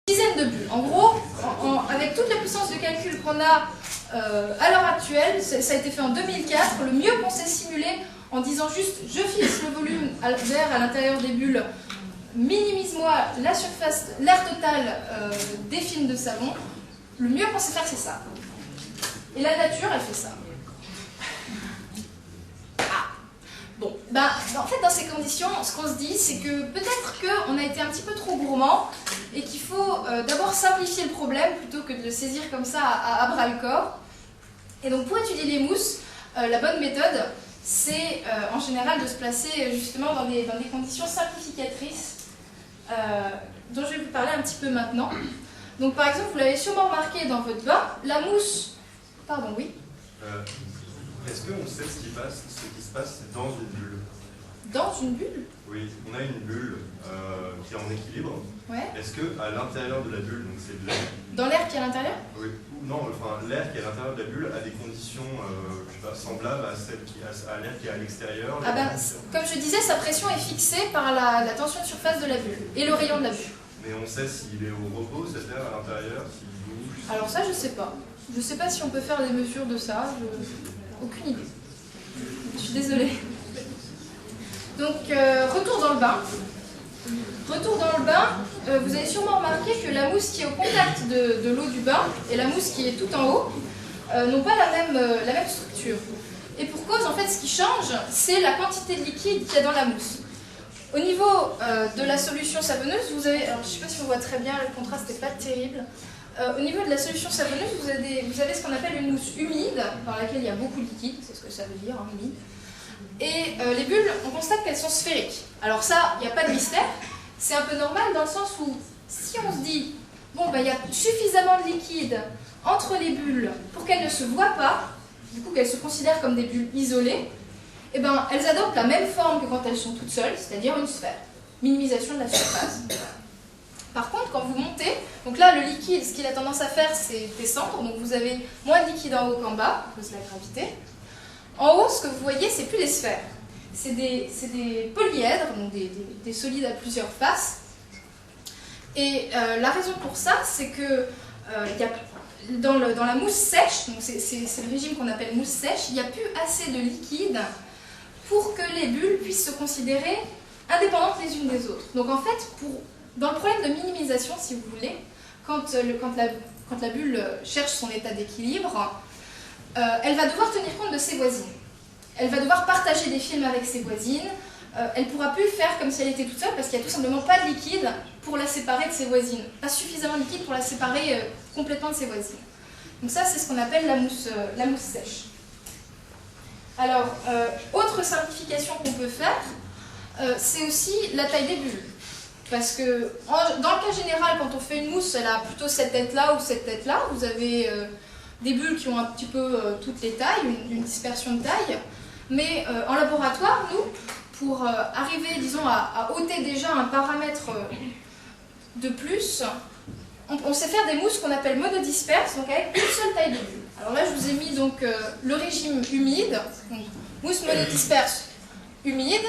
dizaines de bulles. En gros, avec toute la puissance de calcul qu'on a à l'heure actuelle, ça a été fait en 2004, le mieux qu'on sait simuler en disant juste je fixe le volume d'air à l'intérieur des bulles, minimise-moi la surface, l'air total des films de savon, le mieux qu'on sait faire c'est ça. Et la nature elle fait ça. Bon, en fait, dans ces conditions, ce qu'on se dit, c'est que peut-être qu'on a été un petit peu trop gourmand et qu'il faut d'abord simplifier le problème plutôt que de le saisir comme ça à bras-le-corps. Et donc, pour étudier les mousses, la bonne méthode, c'est en général de se placer justement dans des conditions simplificatrices dont je vais vous parler un petit peu maintenant. Donc, par exemple, vous l'avez sûrement remarqué dans votre bain, la mousse... Pardon, oui. Est-ce qu'on sait ce qui se passe dans une bulle? Dans une bulle? Oui, on a une bulle qui est en équilibre. Ouais. Est-ce qu'à l'intérieur de la bulle, donc c'est de l'air... Dans l'air qui est à l'intérieur? Oui. Non, enfin, l'air qui est à l'intérieur de la bulle a des conditions je sais pas, semblables à l'air qui est à l'extérieur. Comme je disais, sa pression est fixée par la tension de surface de la bulle et le rayon de la bulle. Mais on sait s'il est au repos, cet air à l'intérieur, s'il bouge... Alors ça, je sais pas. Je sais pas si on peut faire des mesures de ça. Aucune idée. Je suis désolée. Donc, retour dans le bain. Retour dans le bain, vous avez sûrement remarqué que la mousse qui est au contact de l'eau du bain et la mousse qui est tout en haut n'ont pas la même structure. Et pour cause, en fait, ce qui change, c'est la quantité de liquide qu'il y a dans la mousse. Au niveau de la solution savonneuse, vous avez... Alors, je ne sais pas si on voit très bien, le contraste n'est pas terrible. Au niveau de la solution savonneuse, vous avez ce qu'on appelle une mousse humide, dans laquelle il y a beaucoup de liquide, c'est ce que ça veut dire, hein, humide. Et les bulles, on constate qu'elles sont sphériques. Alors ça, il n'y a pas de mystère, c'est un peu normal dans le sens où, si on se dit, bon, il y a suffisamment de liquide entre les bulles pour qu'elles ne se voient pas, du coup qu'elles se considèrent comme des bulles isolées, et elles adoptent la même forme que quand elles sont toutes seules, c'est-à-dire une sphère. Minimisation de la surface. Par contre, quand vous montez, donc là, le liquide, ce qu'il a tendance à faire, c'est descendre. Donc vous avez moins de liquide en haut qu'en bas, à cause de la gravité. En haut, ce que vous voyez, c'est plus des sphères. C'est des polyèdres, donc des solides à plusieurs faces. Et la raison pour ça, c'est que dans la mousse sèche, donc c'est le régime qu'on appelle mousse sèche, il n'y a plus assez de liquide pour que les bulles puissent se considérer indépendantes les unes des autres. Donc en fait, dans le problème de minimisation, si vous voulez, quand la bulle cherche son état d'équilibre, elle va devoir tenir compte de ses voisines. Elle va devoir partager des films avec ses voisines. Elle ne pourra plus faire comme si elle était toute seule parce qu'il n'y a tout simplement pas de liquide pour la séparer de ses voisines. Pas suffisamment de liquide pour la séparer complètement de ses voisines. Donc ça, c'est ce qu'on appelle la mousse sèche. Alors, autre simplification qu'on peut faire, c'est aussi la taille des bulles. Parce que dans le cas général, quand on fait une mousse, elle a plutôt cette tête-là ou cette tête-là. Vous avez des bulles qui ont un petit peu toutes les tailles, une dispersion de taille. Mais en laboratoire, nous, pour arriver, disons, à ôter déjà un paramètre de plus, on sait faire des mousses qu'on appelle monodisperses, donc avec une seule taille de bulle. Alors là, je vous ai mis donc le régime humide, donc mousse monodisperse humide,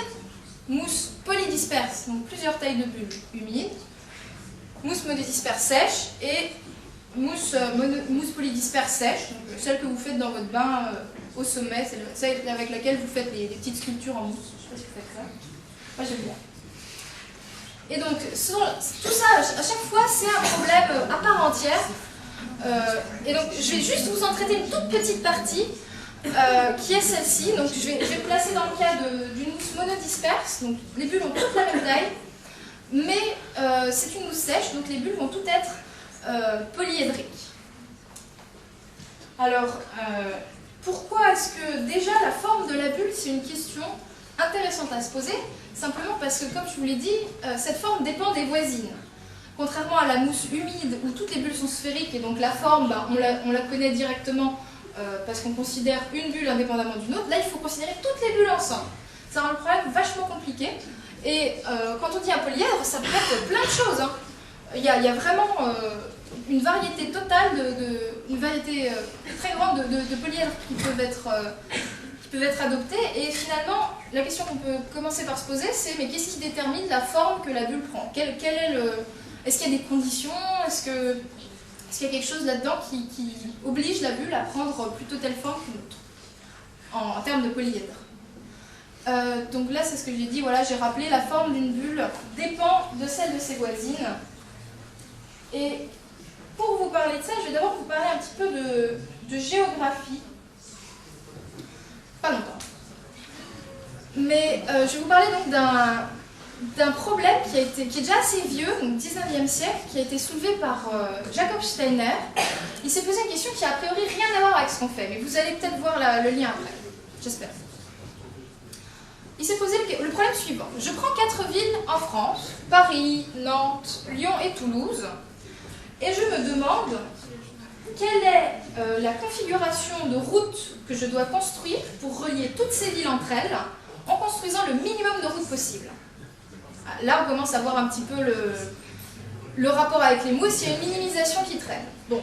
mousse polydisperse, donc plusieurs tailles de bulles humides, mousse monodisperse sèche et mousse polydisperse sèche, donc celle que vous faites dans votre bain au sommet, c'est celle avec laquelle vous faites les petites sculptures en mousse. Je ne sais pas si vous faites ça. Moi j'aime bien. Et donc tout ça, à chaque fois, c'est un problème à part entière. Et donc je vais juste vous en traiter une toute petite partie. Qui est celle-ci. Donc je vais placer dans le cas d'une mousse monodisperse. Donc les bulles ont toutes la même taille, mais c'est une mousse sèche, donc les bulles vont toutes être polyédriques. Alors, pourquoi est-ce que déjà la forme de la bulle, c'est une question intéressante à se poser, simplement parce que, comme je vous l'ai dit, cette forme dépend des voisines. Contrairement à la mousse humide, où toutes les bulles sont sphériques, et donc la forme, on la connaît directement, parce qu'on considère une bulle indépendamment d'une autre. Là, il faut considérer toutes les bulles ensemble. Ça rend le problème vachement compliqué. Et quand on dit un polyèdre, ça peut être plein de choses. Hein. Il y a vraiment une variété totale, une variété très grande de polyèdres qui peuvent être adoptés. Et finalement, la question qu'on peut commencer par se poser, c'est mais qu'est-ce qui détermine la forme que la bulle prend? Est-ce qu'il y a des conditions? Est-ce qu'il y a quelque chose là-dedans qui oblige la bulle à prendre plutôt telle forme qu'une autre, en termes de polyèdre? Donc là, c'est ce que j'ai dit, voilà, j'ai rappelé, la forme d'une bulle dépend de celle de ses voisines. Et pour vous parler de ça, je vais d'abord vous parler un petit peu de géographie. Pas longtemps. Mais je vais vous parler donc d'un problème qui est déjà assez vieux, donc 19e siècle, qui a été soulevé par Jakob Steiner. Il s'est posé une question qui a priori rien à voir avec ce qu'on fait, mais vous allez peut-être voir le lien après, j'espère. Il s'est posé le problème suivant. Je prends 4 villes en France, Paris, Nantes, Lyon et Toulouse, et je me demande quelle est la configuration de route que je dois construire pour relier toutes ces villes entre elles en construisant le minimum de routes possible. Là, on commence à voir un petit peu le rapport avec les mousses, il y a une minimisation qui traîne. Bon.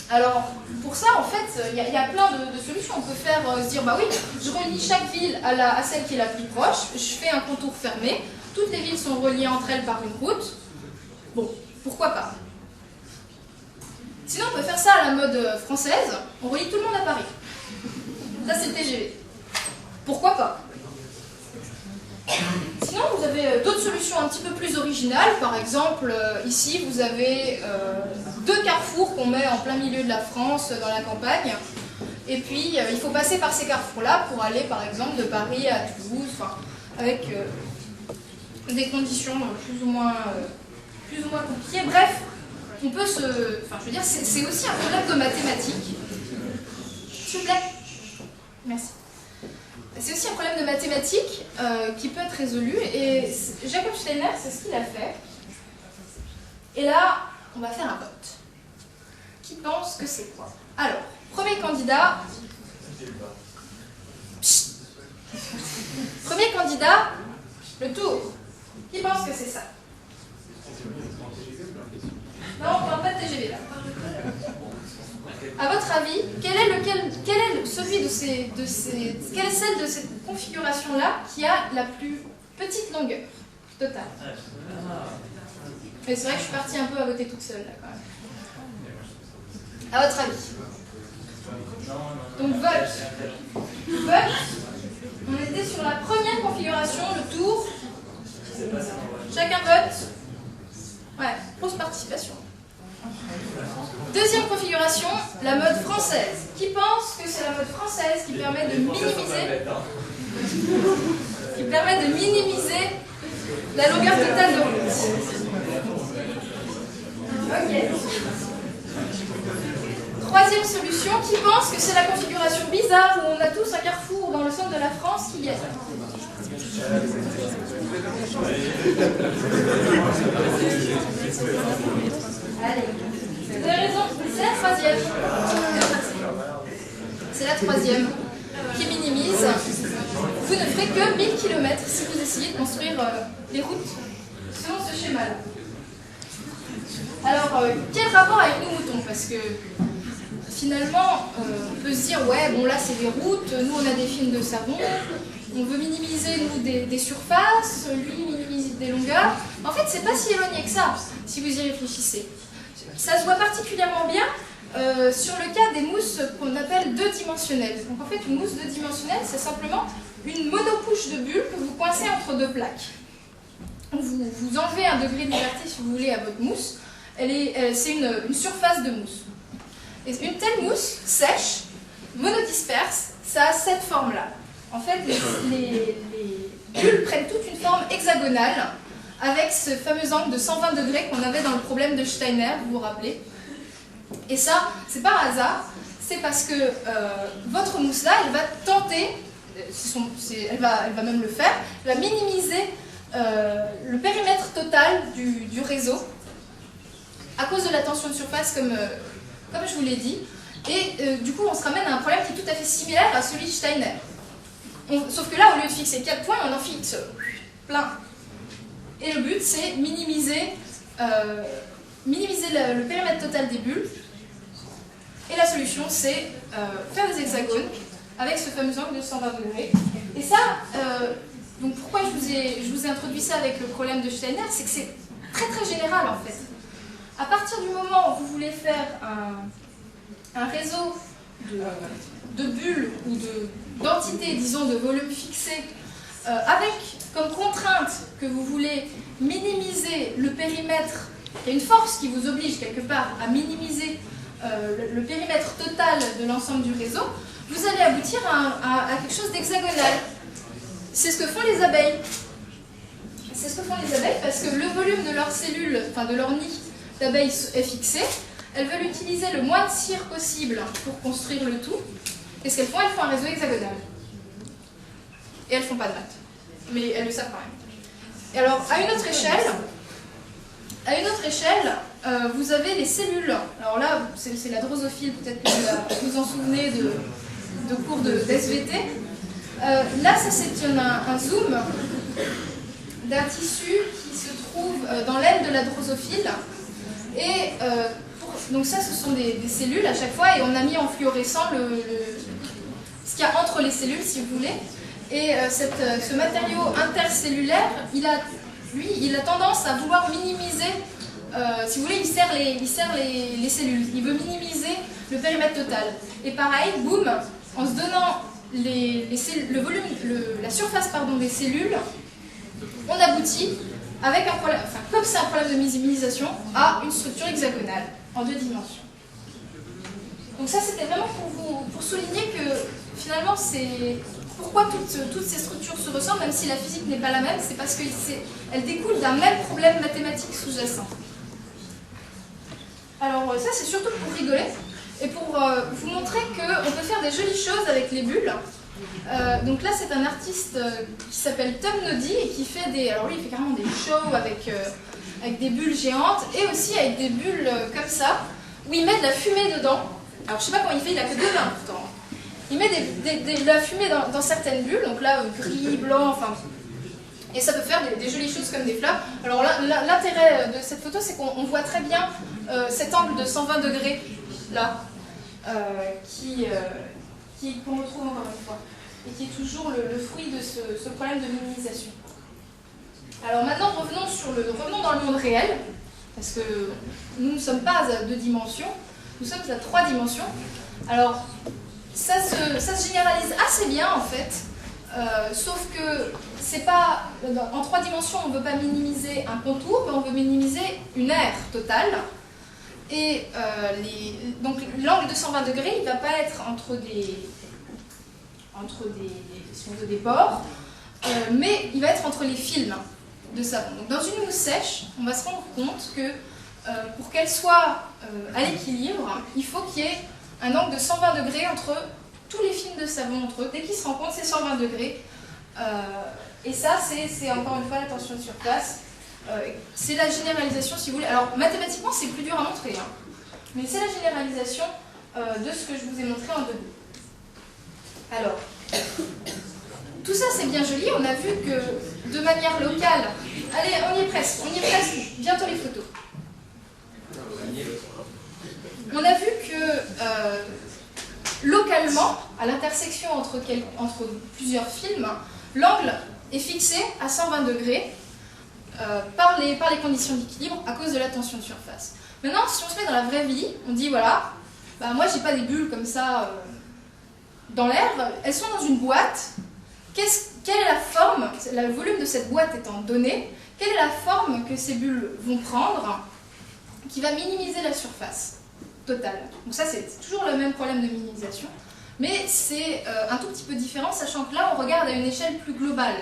Alors, pour ça, en fait, il y a plein de solutions. On peut faire se dire, bah oui, je relie chaque ville à celle qui est la plus proche, je fais un contour fermé, toutes les villes sont reliées entre elles par une route. Bon, pourquoi pas? Sinon, on peut faire ça à la mode française, on relie tout le monde à Paris. Ça, c'est le TGV. Pourquoi pas? Sinon, vous avez d'autres solutions un petit peu plus originales. Par exemple, ici, vous avez 2 carrefours qu'on met en plein milieu de la France, dans la campagne. Et puis, il faut passer par ces carrefours-là pour aller, par exemple, de Paris à Toulouse, avec des conditions plus ou moins compliquées. Bref, on peut se... Enfin, je veux dire, c'est aussi un problème de mathématiques. S'il vous plaît. Merci. C'est aussi un problème de mathématiques qui peut être résolu. Et Jakob Steiner, c'est ce qu'il a fait. Et là, on va faire un vote. Qui pense que c'est quoi? Alors, premier candidat... Psst. Premier candidat, le tour. Qui pense que c'est ça? Non, on ne parle pas de TGV là. À votre avis, quelle est celle de cette configuration-là qui a la plus petite longueur totale? Mais c'est vrai que je suis partie un peu à voter toute seule là quand même. À votre avis? Donc vote. On était sur la première configuration, le tour. Chacun vote. Ouais, grosse participation. Deuxième configuration, la mode française. Qui pense que c'est la mode française qui permet de minimiser la longueur totale de route? Ok. Troisième solution, qui pense que c'est la configuration bizarre où on a tous un carrefour dans le centre de la France qui gagne? Allez, vous avez raison, c'est la troisième. C'est la troisième qui minimise. Vous ne ferez que 1000 km si vous essayez de construire les routes selon ce schéma-là. Alors, quel rapport avec nos moutons? Parce que finalement, on peut se dire, ouais, bon là c'est des routes, nous on a des films de savon, on veut minimiser nous des surfaces, lui minimise des longueurs. En fait, c'est pas si éloigné que ça, si vous y réfléchissez. Ça se voit particulièrement bien sur le cas des mousses qu'on appelle 2-dimensionnelles. Donc en fait, une mousse 2-dimensionnelle, c'est simplement une monocouche de bulles que vous coincez entre 2 plaques. Vous enlevez un degré de liberté, si vous voulez, à votre mousse. C'est une surface de mousse. Et une telle mousse sèche, monodisperse, ça a cette forme-là. En fait, les bulles prennent toute une forme hexagonale avec ce fameux angle de 120 degrés qu'on avait dans le problème de Steiner, vous vous rappelez. Et ça, c'est pas un hasard, c'est parce que votre mousse-là, elle va tenter, elle va même le faire, elle va minimiser le périmètre total du réseau à cause de la tension de surface, comme je vous l'ai dit. Et du coup, on se ramène à un problème qui est tout à fait similaire à celui de Steiner. Sauf que là, au lieu de fixer 4 points, on en fixe plein. Et le but, c'est minimiser le périmètre total des bulles. Et la solution, c'est faire des hexagones avec ce fameux angle de 120 degrés. Et ça, donc pourquoi je vous ai introduit ça avec le problème de Steiner, c'est que c'est très très général en fait. À partir du moment où vous voulez faire un réseau de bulles ou d'entités, disons de volume fixé, avec comme contrainte que vous voulez minimiser le périmètre, il y a une force qui vous oblige quelque part à minimiser le périmètre total de l'ensemble du réseau, vous allez aboutir à quelque chose d'hexagonal. C'est ce que font les abeilles. C'est ce que font les abeilles parce que le volume de leurs cellules, enfin de leur nid d'abeilles est fixé. Elles veulent utiliser le moins de cire possible pour construire le tout. Qu'est-ce qu'elles font? Elles font un réseau hexagonal. Et elles ne font pas de maths. Mais elles le savent quand même. Et alors, à une autre échelle, vous avez les cellules. Alors là, c'est la drosophile, peut-être que vous vous en souvenez de cours de SVT. Là, ça c'est un zoom d'un tissu qui se trouve dans l'aile de la drosophile. Et donc ça, ce sont des cellules à chaque fois, et on a mis en fluorescent ce qu'il y a entre les cellules, si vous voulez. Et ce matériau intercellulaire, il a tendance à vouloir minimiser, si vous voulez, il serre les cellules. Il veut minimiser le périmètre total. Et pareil, boum, en se donnant le volume, la surface des cellules, on aboutit, avec un problème, enfin, comme c'est un problème de minimisation, à une structure hexagonale en 2 dimensions. Donc ça, c'était vraiment pour souligner que finalement, pourquoi toutes ces structures se ressemblent, même si la physique n'est pas la même, c'est parce qu'elles découlent d'un même problème mathématique sous-jacent. Alors ça, c'est surtout pour rigoler et pour vous montrer qu'on peut faire des jolies choses avec les bulles. Donc là, c'est un artiste qui s'appelle Tom Noddy et qui fait alors lui, il fait carrément des shows avec des bulles géantes et aussi avec des bulles comme ça, où il met de la fumée dedans. Alors je sais pas comment il fait, il a que 2 mains pourtant. Il met de la fumée dans certaines bulles, donc là, gris, blanc, enfin... Et ça peut faire des jolies choses comme des fleurs. Alors l'intérêt de cette photo, c'est qu'on voit très bien cet angle de 120 degrés, là, qu'on retrouve encore une fois, et qui est toujours le fruit de ce problème de minimisation. Alors maintenant, revenons dans le monde réel, parce que nous ne sommes pas à 2 dimensions, nous sommes à 3 dimensions. Alors, ça se généralise assez bien en fait, sauf que c'est pas en 3 dimensions, on ne veut pas minimiser un contour, mais on veut minimiser une aire totale. Et donc l'angle de 120 degrés, il ne va pas être entre des pores, mais il va être entre les films de savon. Donc dans une mousse sèche, on va se rendre compte que pour qu'elle soit à l'équilibre, il faut qu'il y ait un angle de 120 degrés entre tous les films de savon entre eux. Dès qu'ils se rencontrent, c'est 120 degrés. Et ça, c'est encore une fois la tension de surface. C'est la généralisation, si vous voulez. Alors, mathématiquement, c'est plus dur à montrer, hein, mais c'est la généralisation de ce que je vous ai montré en début. Alors, tout ça, c'est bien joli. On a vu que, de manière locale... Allez, on y est presque, bientôt les photos. On a vu que, localement, à l'intersection entre plusieurs films, l'angle est fixé à 120 degrés, par les conditions d'équilibre à cause de la tension de surface. Maintenant, si on se met dans la vraie vie, on dit voilà, moi j'ai pas des bulles comme ça dans l'air, elles sont dans une boîte. Quelle est la forme, le volume de cette boîte étant donné, quelle est la forme que ces bulles vont prendre qui va minimiser la surface totale. Donc ça, c'est toujours le même problème de minimisation, mais c'est un tout petit peu différent, sachant que là, on regarde à une échelle plus globale.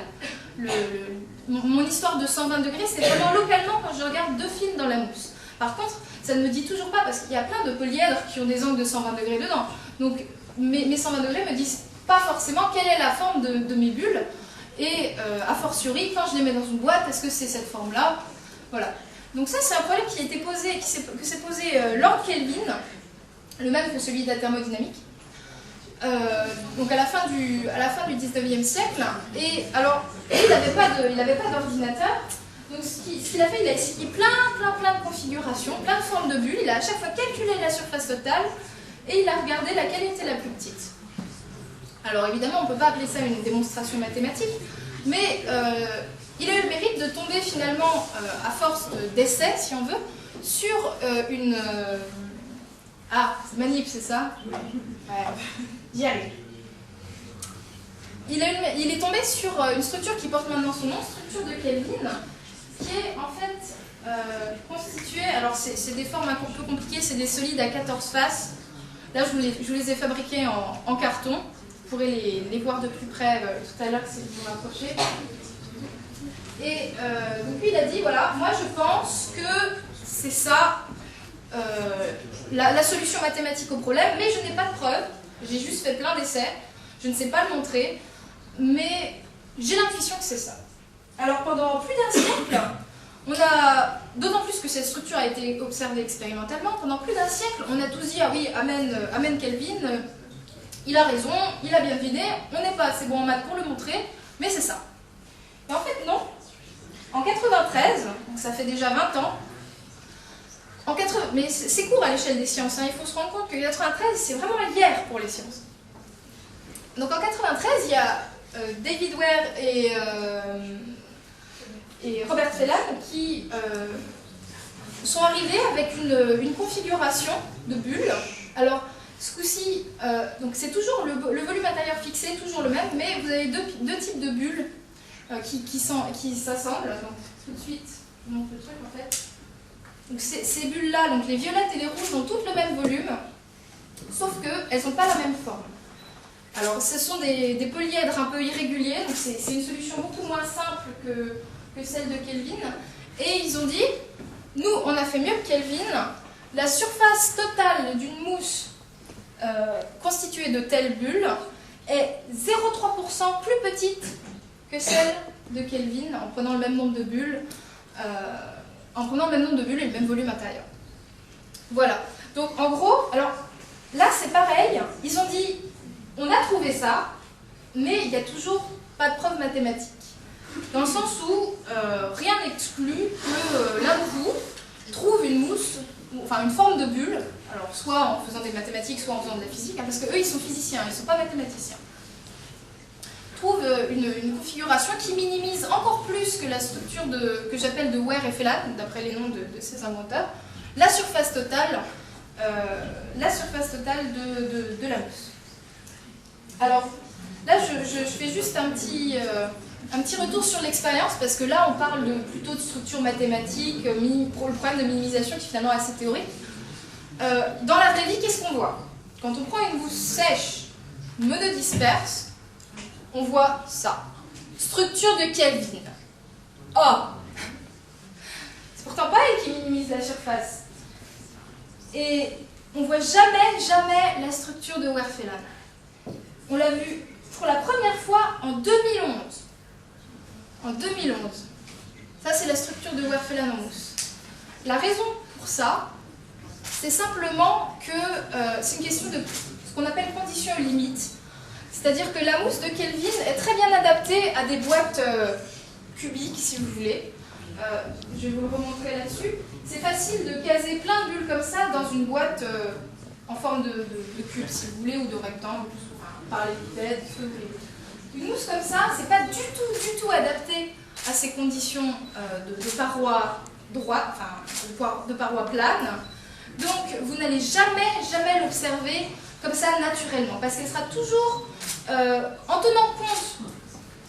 Mon histoire de 120 degrés, c'est vraiment localement quand je regarde 2 films dans la mousse. Par contre, ça ne me dit toujours pas, parce qu'il y a plein de polyèdres qui ont des angles de 120 degrés dedans. Donc mes 120 degrés me disent pas forcément quelle est la forme de mes bulles, et a fortiori, quand je les mets dans une boîte, est-ce que c'est cette forme-là? Voilà. Donc ça, c'est un problème qui a été posé, que s'est posé Lord Kelvin, le même que celui de la thermodynamique. Donc à la fin du 19e siècle, et alors il n'avait pas d'ordinateur, donc ce qu'il a fait, il a essayé plein de configurations, plein de formes de bulles, il a à chaque fois calculé la surface totale, et il a regardé laquelle était la plus petite. Alors évidemment, on ne peut pas appeler ça une démonstration mathématique, mais il a eu le mérite de tomber finalement, à force d'essais, si on veut, sur une... Ah, manip, c'est ça? Ouais, j'y arrive. Il est tombé sur une structure qui porte maintenant son nom, structure de Kelvin, qui est en fait constituée, alors c'est des formes un peu compliquées, c'est des solides à 14 faces. Là, je vous les ai fabriqués en carton. Vous pourrez les voir de plus près tout à l'heure si vous vous rapprochez. Et donc lui, il a dit, voilà, moi je pense que c'est ça la solution mathématique au problème, mais je n'ai pas de preuve, j'ai juste fait plein d'essais, je ne sais pas le montrer, mais j'ai l'intuition que c'est ça. Alors pendant plus d'un siècle, on a, d'autant plus que cette structure a été observée expérimentalement, pendant plus d'un siècle, on a tous dit, ah oui, amen Kelvin, il a raison, il a bien deviné, on n'est pas assez bon en maths pour le montrer, mais c'est ça. Et en fait, non. En 93, donc ça fait déjà 20 ans, mais c'est court à l'échelle des sciences, hein, il faut se rendre compte que 93, c'est vraiment hier pour les sciences. Donc en 93, il y a David Ware et Robert Phelan qui sont arrivés avec une configuration de bulles. Alors, ce coup-ci, donc c'est toujours le volume intérieur fixé, toujours le même, mais vous avez deux types de bulles qui s'assemblent. Donc tout de suite, je vous montre le truc en fait. Donc ces bulles-là, donc les violettes et les rouges, ont toutes le même volume, sauf qu'elles n'ont pas la même forme. Alors ce sont des polyèdres un peu irréguliers, donc c'est une solution beaucoup moins simple que celle de Kelvin. Et ils ont dit, nous on a fait mieux que Kelvin, la surface totale d'une mousse constituée de telles bulles est 0,3% plus petite que celle de Kelvin en prenant le même nombre de bulles et le même volume intérieur. Voilà. Donc en gros, alors là c'est pareil, ils ont dit on a trouvé ça, mais il n'y a toujours pas de preuve mathématique. Dans le sens où rien n'exclut que l'un de vous trouve une mousse, enfin une forme de bulle, alors soit en faisant des mathématiques, soit en faisant de la physique, hein, parce qu'eux ils sont physiciens, ils ne sont pas mathématiciens. Trouve une configuration qui minimise encore plus que la structure que j'appelle de Ware et Phelan, d'après les noms de ces inventeurs, la surface totale de la mousse. Alors, là, je fais juste un petit retour sur l'expérience, parce que là, on parle plutôt de structure mathématique, pour le problème de minimisation qui finalement est assez théorique. Dans la vraie vie, qu'est-ce qu'on voit? Quand on prend une mousse sèche monodisperse, on voit ça. Structure de Kelvin. Oh! C'est pourtant pas elle qui minimise la surface. Et on voit jamais la structure de Ware-Phelan. On l'a vu pour la première fois en 2011. En 2011. Ça, c'est la structure de Ware-Phelan en mousse. La raison pour ça, c'est simplement que c'est une question de ce qu'on appelle conditions limites. C'est-à-dire que la mousse de Kelvin est très bien adaptée à des boîtes cubiques, si vous voulez. Je vais vous le remontrer là-dessus. C'est facile de caser plein de bulles comme ça dans une boîte en forme de cube, si vous voulez, ou de rectangle, par les pipettes, ce que vous voulez. Une mousse comme ça, c'est pas du tout adapté à ces conditions de parois droites, enfin de parois planes. Donc vous n'allez jamais l'observer comme ça naturellement, parce qu'elle sera toujours, en tenant compte,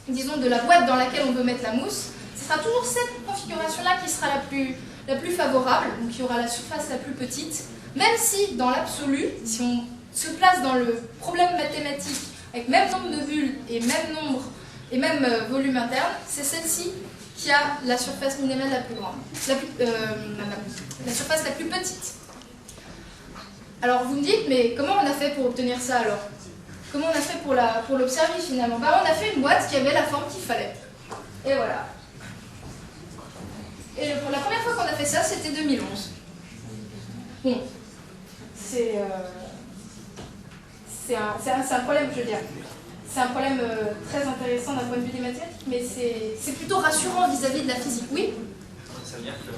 disons, de la boîte dans laquelle on veut mettre la mousse, ce sera toujours cette configuration-là qui sera la plus favorable, donc qui aura la surface la plus petite, même si dans l'absolu, si on se place dans le problème mathématique avec même nombre de bulles et même volume interne, c'est celle-ci qui a la surface minimale la plus grande, la surface la plus petite. Alors vous me dites, mais comment on a fait pour obtenir ça alors? Comment on a fait pour l'observer finalement? On a fait une boîte qui avait la forme qu'il fallait. Et voilà. Et pour la première fois qu'on a fait ça, c'était 2011. Bon, c'est un problème, je veux dire. C'est un problème très intéressant d'un point de vue des mathématiques, mais c'est plutôt rassurant vis-à-vis de la physique. Oui? Ça veut dire que,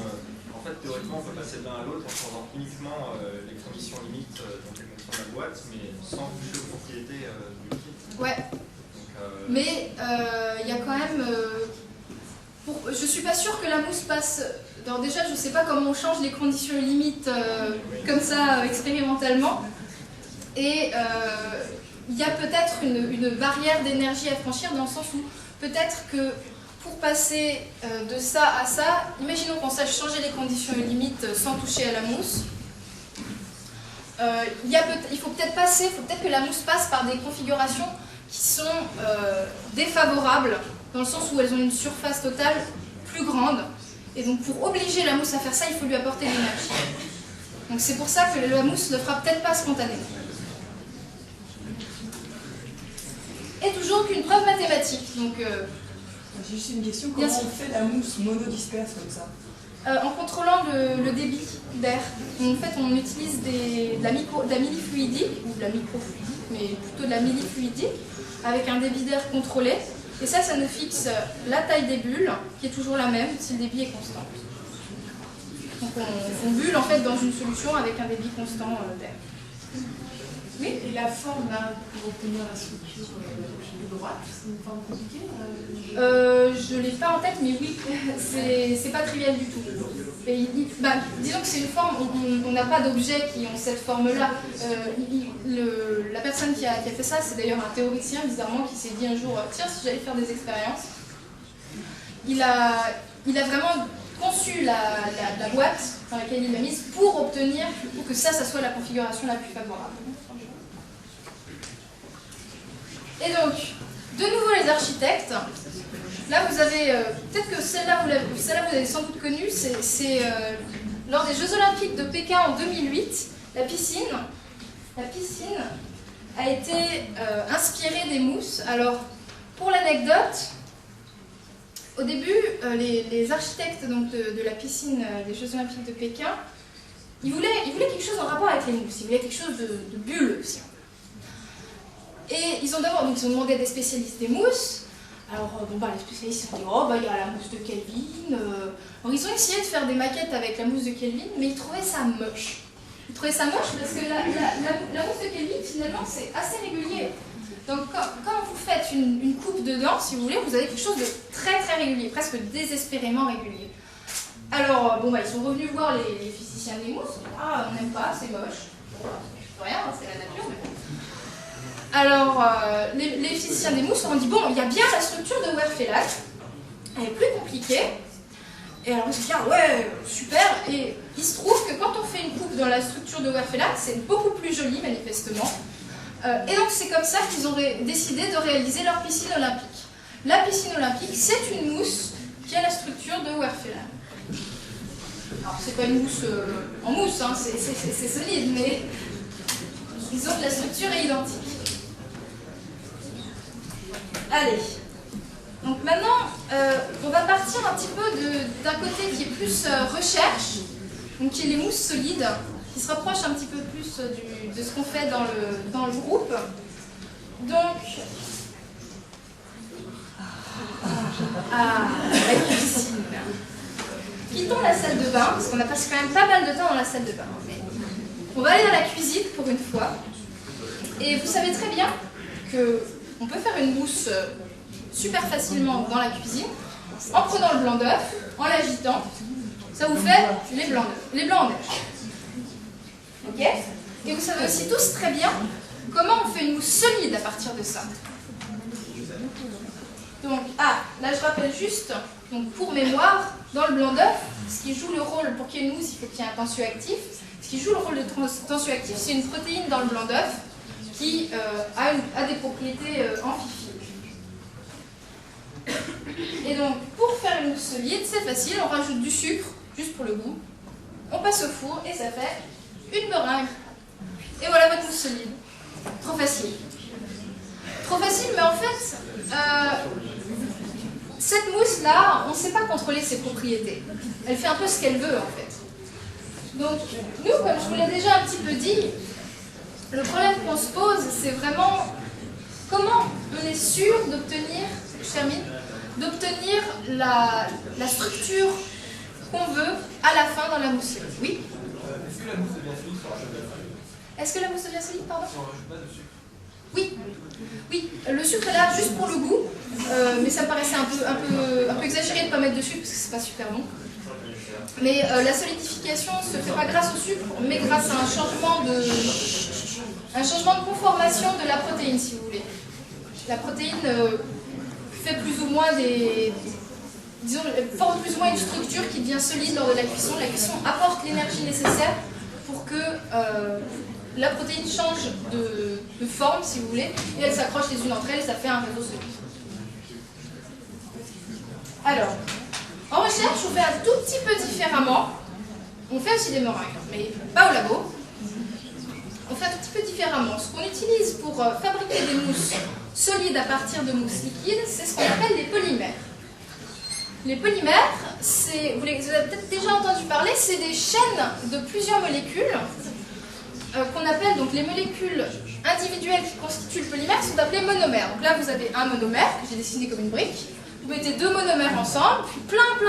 en fait, théoriquement, on peut passer de l'un à l'autre en changeant uniquement les conditions limites, donc les conditions de la boîte, mais sans toucher aux propriétés du liquide. Ouais. Donc, mais il y a quand même... Je suis pas sûre que la mousse passe... Alors déjà, je sais pas comment on change les conditions limites comme ça, expérimentalement. Et il y a peut-être une barrière d'énergie à franchir dans le sens où peut-être que pour passer de ça à ça, imaginons qu'on sache changer les conditions limites sans toucher à la mousse. Il faut peut-être que la mousse passe par des configurations qui sont défavorables, dans le sens où elles ont une surface totale plus grande. Et donc pour obliger la mousse à faire ça, il faut lui apporter de l'énergie. Donc c'est pour ça que la mousse ne fera peut-être pas spontanément. Et toujours qu'une preuve mathématique. Donc, j'ai juste une question, comment on fait la mousse monodisperse comme ça? En contrôlant le débit d'air. En fait, on utilise de la millifluidique, ou de la microfluidique, mais plutôt de la millifluidique, avec un débit d'air contrôlé. Et ça nous fixe la taille des bulles, qui est toujours la même si le débit est constant. Donc on bulle en fait dans une solution avec un débit constant d'air. Oui, et la forme là, pour obtenir la structure de droite, c'est une forme compliquée je ne l'ai pas en tête, mais oui, c'est pas trivial du tout. Et, disons que c'est une forme, on n'a pas d'objets qui ont cette forme-là. La personne qui a fait ça, c'est d'ailleurs un théoricien, bizarrement, qui s'est dit un jour, tiens, si j'allais faire des expériences. Il a vraiment conçu la boîte dans laquelle il l'a mise pour que ça soit la configuration la plus favorable. Et donc, de nouveau les architectes. Là, vous avez, peut-être que celle-là, vous l'avez sans doute connue, c'est lors des Jeux Olympiques de Pékin en 2008, la piscine a été inspirée des mousses. Alors, pour l'anecdote, au début, les architectes donc, de la piscine des Jeux Olympiques de Pékin, ils voulaient quelque chose en rapport avec les mousses, ils voulaient quelque chose de bulle aussi. Et ils ont demandé à des spécialistes des mousses. Alors, les spécialistes ont dit, il y a la mousse de Kelvin. Alors, ils ont essayé de faire des maquettes avec la mousse de Kelvin, mais ils trouvaient ça moche. Ils trouvaient ça moche parce que la mousse de Kelvin, finalement, c'est assez régulier. Donc, quand vous faites une coupe dedans, si vous voulez, vous avez quelque chose de très très régulier, presque désespérément régulier. Alors, ils sont revenus voir les physiciens des mousses. On n'aime pas, c'est moche. Rien, c'est la nature, mais bon. Alors, les physiciens des mousses ont dit, il y a bien la structure de Werfelat, elle est plus compliquée. Et alors, ils se disent, ouais, super. Et il se trouve que quand on fait une coupe dans la structure de Werfelat, c'est beaucoup plus joli, manifestement. Et donc, c'est comme ça qu'ils ont décidé de réaliser leur piscine olympique. La piscine olympique, c'est une mousse qui a la structure de Werfelat. Alors, c'est pas une mousse en mousse, hein, c'est solide, mais disons que la structure est identique. Allez, donc maintenant, on va partir un petit peu d'un côté qui est plus recherche, donc qui est les mousses solides, qui se rapproche un petit peu plus de ce qu'on fait dans le groupe. Donc, la cuisine. Quittons la salle de bain, parce qu'on a passé quand même pas mal de temps dans la salle de bain. Mais on va aller dans la cuisine pour une fois. Et vous savez très bien qu'on peut faire une mousse super facilement dans la cuisine en prenant le blanc d'œuf, en l'agitant. Ça vous fait les blancs en neige. Ok? Et vous savez aussi tous très bien comment on fait une mousse solide à partir de ça. Donc, là je rappelle juste, donc pour mémoire, dans le blanc d'œuf, ce qui joue le rôle, pour qu'il y ait une mousse, il faut qu'il y ait un tensioactif. Ce qui joue le rôle de tensioactif, c'est une protéine dans le blanc d'œuf qui a des propriétés amphiphiles. Et donc, pour faire une mousse solide, c'est facile, on rajoute du sucre, juste pour le goût. On passe au four et ça fait une meringue. Et voilà votre mousse solide. Trop facile. Trop facile, mais en fait, cette mousse-là, on ne sait pas contrôler ses propriétés. Elle fait un peu ce qu'elle veut, en fait. Donc, nous, comme je vous l'ai déjà un petit peu dit, le problème qu'on se pose, c'est vraiment comment on est sûr d'obtenir, je termine, d'obtenir la structure qu'on veut à la fin dans la mousse. Oui? Est-ce que la mousse devient solide si on rajoute de la sucre? Est-ce que la mousse devient solide, pardon? Si on rajoute pas de sucre. Oui, oui, le sucre est là juste pour le goût, mais ça me paraissait un peu exagéré de ne pas mettre de sucre parce que c'est pas super bon. Mais la solidification ne se fait pas grâce au sucre, mais grâce à un changement de conformation de la protéine, si vous voulez. La protéine fait plus ou moins forme plus ou moins une structure qui devient solide lors de la cuisson. La cuisson apporte l'énergie nécessaire pour que la protéine change de forme, si vous voulez, et elles s'accrochent les unes entre elles et ça fait un réseau solide. Alors, en recherche, on fait un tout petit peu différemment. On fait aussi des meringues, mais pas au labo. On fait un tout petit peu différemment. Ce qu'on utilise pour fabriquer des mousses solides à partir de mousses liquides, c'est ce qu'on appelle des polymères. Les polymères, vous avez peut-être déjà entendu parler, c'est des chaînes de plusieurs molécules qu'on appelle donc les molécules individuelles qui constituent le polymère sont appelées monomères. Donc là, vous avez un monomère que j'ai dessiné comme une brique. Vous mettez deux monomères ensemble, puis plein de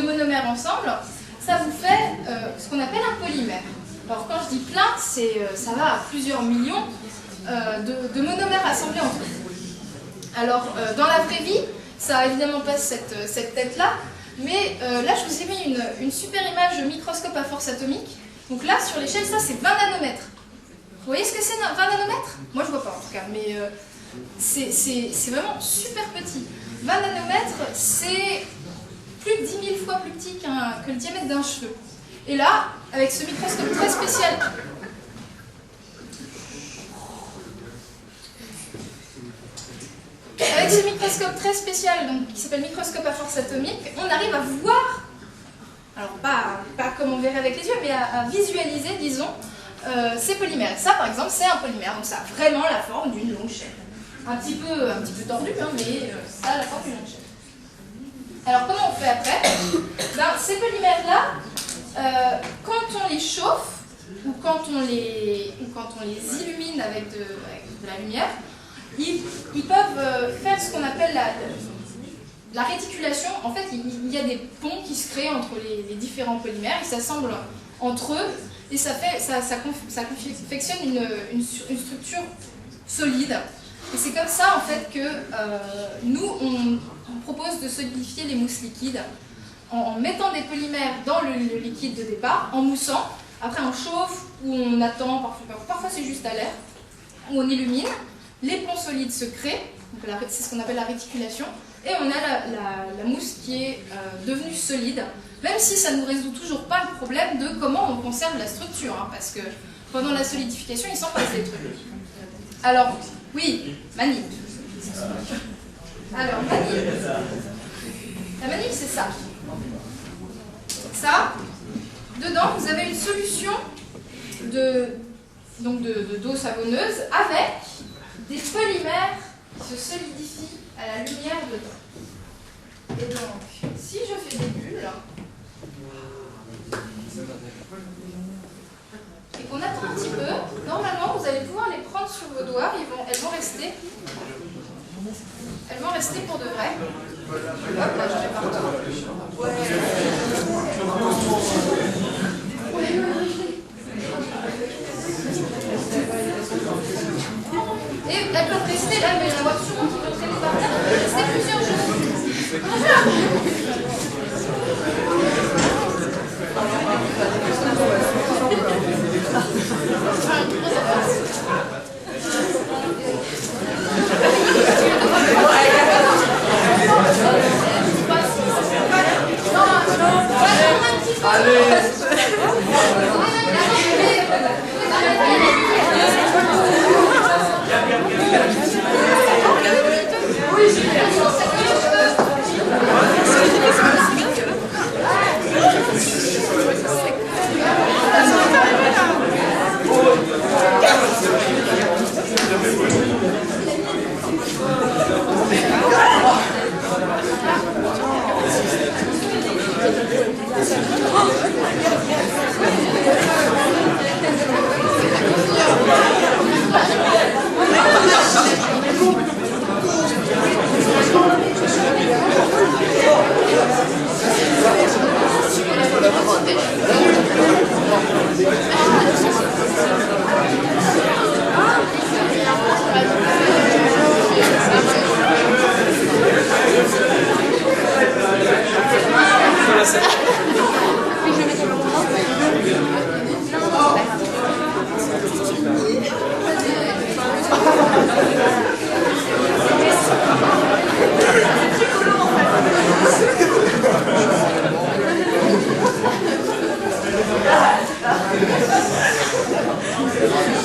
monomères ensemble. Ça vous fait ce qu'on appelle un polymère. Alors quand je dis plein, ça va à plusieurs millions de monomères assemblés entre eux. Alors dans la vraie vie, ça n'a évidemment pas cette tête-là, mais là je vous ai mis une super image de microscope à force atomique. Donc là sur l'échelle, ça c'est 20 nanomètres. Vous voyez ce que c'est 20 nanomètres? Moi je vois pas en tout cas, mais c'est vraiment super petit. 20 nanomètres, c'est plus de 10 000 fois plus petit que le diamètre d'un cheveu. Et là, avec ce microscope très spécial, donc, qui s'appelle microscope à force atomique, on arrive à voir, alors pas comme on verrait avec les yeux, mais à visualiser, disons, ces polymères. Ça, par exemple, c'est un polymère, donc ça a vraiment la forme d'une longue chaîne. Un petit peu tordue, hein, mais ça a la forme d'une longue chaîne. Alors, comment on fait après? Ces polymères-là, quand on les chauffe, ou quand on les illumine avec de la lumière, ils peuvent faire ce qu'on appelle la réticulation. En fait, il y a des ponts qui se créent entre les différents polymères, ils s'assemblent entre eux, et ça confectionne une structure solide. Et c'est comme ça, en fait, que nous, on propose de solidifier les mousses liquides en mettant des polymères dans le liquide de départ, en moussant. Après, on chauffe ou on attend, parfois c'est juste à l'air, ou on illumine. Les ponts solides se créent, c'est ce qu'on appelle la réticulation, et on a la mousse qui est devenue solide, même si ça ne nous résout toujours pas le problème de comment on conserve la structure, hein, parce que pendant la solidification, il s'en passe des trucs. Alors, oui, manip. Alors, manip. La manip, c'est ça. Ça, dedans, vous avez une solution d'eau savonneuse avec des polymères qui se solidifient à la lumière dedans. Et donc, si je fais des bulles, et qu'on attend un petit peu, normalement, vous allez pouvoir les prendre sur vos doigts, elles vont rester pour de vrai. Hop, là, je prépare tout. Et elles peuvent rester là, mais il y en a sûrement qui peuvent traîner par terre, elles peuvent rester plusieurs jours. Allez.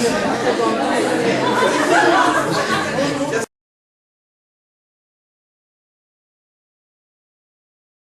Voilà.